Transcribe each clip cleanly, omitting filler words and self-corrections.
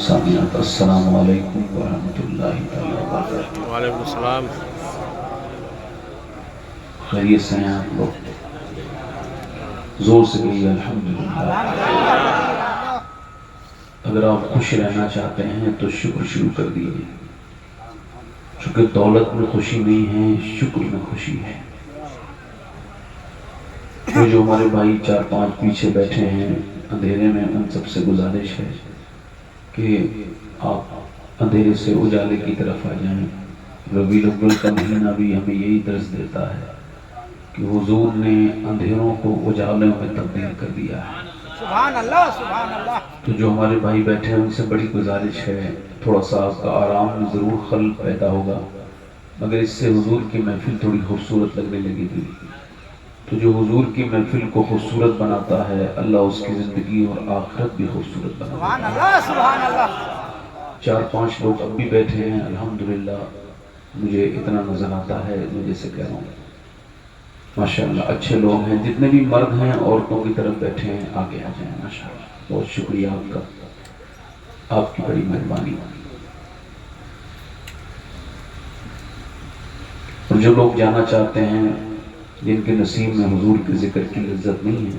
سامعات السلام علیکم ورحمۃ اللہ تعالی وبرکاتہ۔ وعلیکم السلام۔ خیریت سے ہیں آپ لوگ؟ زور سے کہیے الحمدللہ۔ اگر آپ خوش رہنا چاہتے ہیں تو شکر شروع کر دیجیے، چونکہ دولت میں خوشی نہیں ہے، شکر میں خوشی ہے۔ وہ جو ہمارے بھائی 4-5 پیچھے بیٹھے ہیں اندھیرے میں، ان سب سے گزارش ہے کہ آپ اندھیرے سے اجالے کی طرف آ جائیں۔ ربیع الاول کا مہینہ بھی ہمیں یہی درس دیتا ہے کہ حضور نے اندھیروں کو اجالوں میں تبدیل کر دیا ہے۔ سبحان اللہ سبحان اللہ۔ تو جو ہمارے بھائی بیٹھے ہیں ان سے بڑی گزارش ہے، تھوڑا سا آپ کا آرام میں ضرور خلل پیدا ہوگا، مگر اس سے حضور کی محفل تھوڑی خوبصورت لگنے لگے گی۔ تو جو حضور کی محفل کو خوبصورت بناتا ہے، اللہ اس کی زندگی اور آخرت بھی خوبصورت بناتا ہے۔ سبحان اللہ سبحان اللہ۔ 4-5 لوگ اب بھی بیٹھے ہیں، الحمدللہ مجھے اتنا نظر آتا ہے، میں جیسے کہہ رہا ہوں ماشاءاللہ اچھے لوگ ہیں۔ جتنے بھی مرد ہیں عورتوں کی طرف بیٹھے ہیں، آگے آ جائیں ماشاءاللہ۔ بہت شکریہ آپ کا، آپ کی بڑی مہربانی۔ اور جو لوگ جانا چاہتے ہیں، جن کے نصیب میں حضور کے ذکر کی لذت نہیں ہے،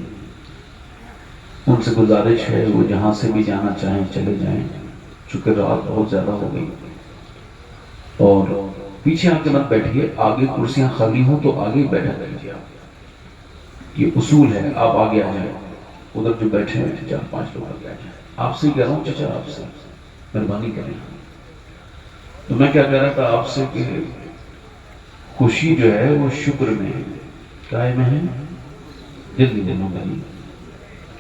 ان سے گزارش ہے وہ جہاں سے بھی جانا چاہیں چلے جائیں، چونکہ رات بہت زیادہ ہو گئی۔ اور پیچھے آ کے مت بیٹھیے، آگے کرسیاں خالی ہوں تو آگے بیٹھا کیجیے آپ، یہ اصول ہے۔ آپ آگے آ جائیں، ادھر جو بیٹھے ہیں 4-5 لوگ آگے آ جائیں۔ آپ سے کہہ رہا ہوں چچا، آپ سے مہربانی کریں۔ تو میں کیا کہہ رہا تھا آپ سے کہ خوشی جو ہے وہ شکر میں ہے۔ کائے میں ہے؟ جلدی دنوں میں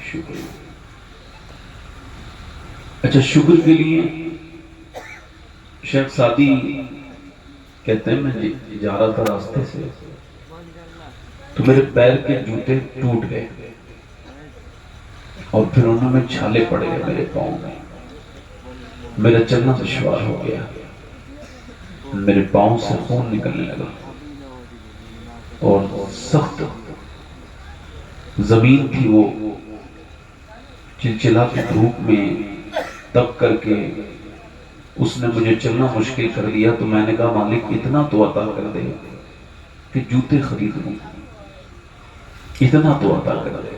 شکر۔ اچھا، شکر کے لیے شیخ سعدی کہتے ہیں میں جا رہا تھا راستے سے تو میرے پیر کے جوتے ٹوٹ گئے اور پھر انہوں میں چھالے پڑ گئے میرے پاؤں میں، میرا چلنا دشوار ہو گیا، میرے پاؤں سے خون نکلنے لگا اور سخت زمین تھی، وہ چلچلاتی دھوپ میں تپ کر کے اس نے مجھے چلنا مشکل کر دیا۔ تو میں نے کہا مالک اتنا تو عطا کر دے کہ جوتے خرید لوں، اتنا تو عطا کر دے۔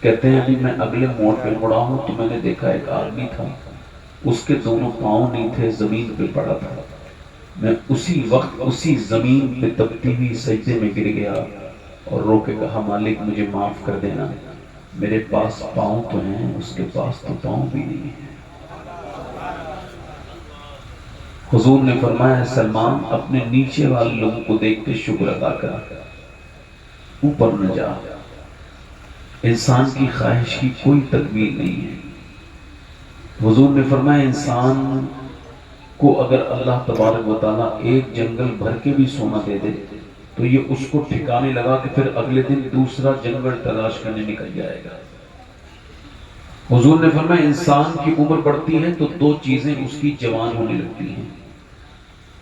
کہتے ہیں ابھی میں اگلے موڑ پہ مڑا ہوں تو میں نے دیکھا ایک آدمی تھا، اس کے دونوں پاؤں نہیں تھے، زمین پہ پڑا تھا۔ میں اسی وقت اسی زمین پہ تپتی ہوئی سجدے میں گر گیا اور رو کے کہا مالک مجھے معاف کر دینا، میرے پاس پاؤں تو ہیں، اس کے پاس تو پاؤں بھی نہیں ہیں۔ حضور نے فرمایا سلمان اپنے نیچے والے لوگوں کو دیکھ کے شکر ادا کر، اوپر نہ جا۔ انسان کی خواہش کی کوئی تکمیل نہیں ہے۔ حضور نے فرمایا انسان کو اگر اللہ تبارک و تعالیٰ ایک جنگل بھر کے بھی سونا دے دے تو یہ اس کو ٹھکانے لگا کہ پھر اگلے دن دوسرا جنگل تلاش کرنے نکل جائے گا۔ حضور نے فرمایا انسان کی عمر بڑھتی ہے تو 2 چیزیں اس کی جوان ہونے لگتی ہیں،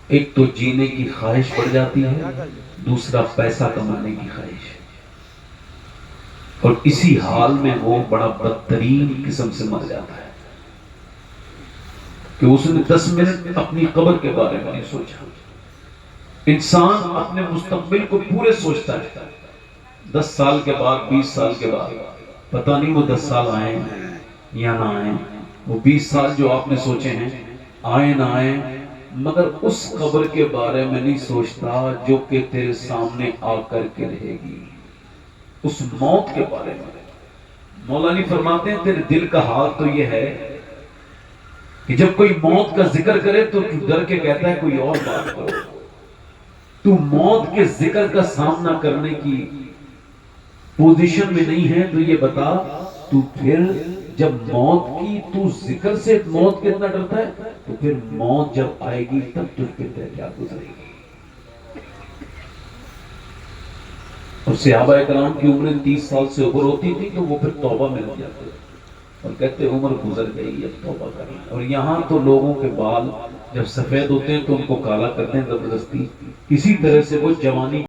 ایک تو جینے کی خواہش بڑھ جاتی ہے، دوسرا پیسہ کمانے کی خواہش، اور اسی حال میں وہ بڑا بدترین قسم سے مر جاتا ہے کہ اس نے 10 منٹ اپنی قبر کے بارے میں نہیں سوچا۔ انسان اپنے مستقبل کو پورے سوچتا ہے، 10 سال کے بعد 20 سال کے بعد، پتہ نہیں وہ 10 سال آئیں یا نہ آئیں، وہ 20 سال جو آپ نے سوچے ہیں آئیں نہ آئیں، مگر اس قبر کے بارے میں نہیں سوچتا جو کہ تیرے سامنے آ کر کے رہے گی، اس موت کے بارے میں۔ مولا علی فرماتے ہیں تیرے دل کا حال تو یہ ہے کہ جب کوئی موت کا ذکر کرے تو ڈر کے کہتا ہے کوئی اور بات کرو، تو موت کے ذکر کا سامنا کرنے کی پوزیشن میں نہیں ہے، تو یہ بتا تو پھر جب موت کی تو ذکر سے موت کتنا ڈرتا ہے، تو پھر موت جب آئے گی تب تجھ پہ کیا گزرے گی۔ اور صحابہ کرام کی عمریں 30 سال سے اوپر ہوتی تھی تو وہ پھر توبہ میں لگ جاتے اور کہتے عمر گزر گئی اب توبہ کریں۔ اور یہاں تو لوگوں کے بال جب سفید ہوتے ہیں تو ان کو کالا کرتے ہیں زبردستی، اسی طرح سے وہ جوانی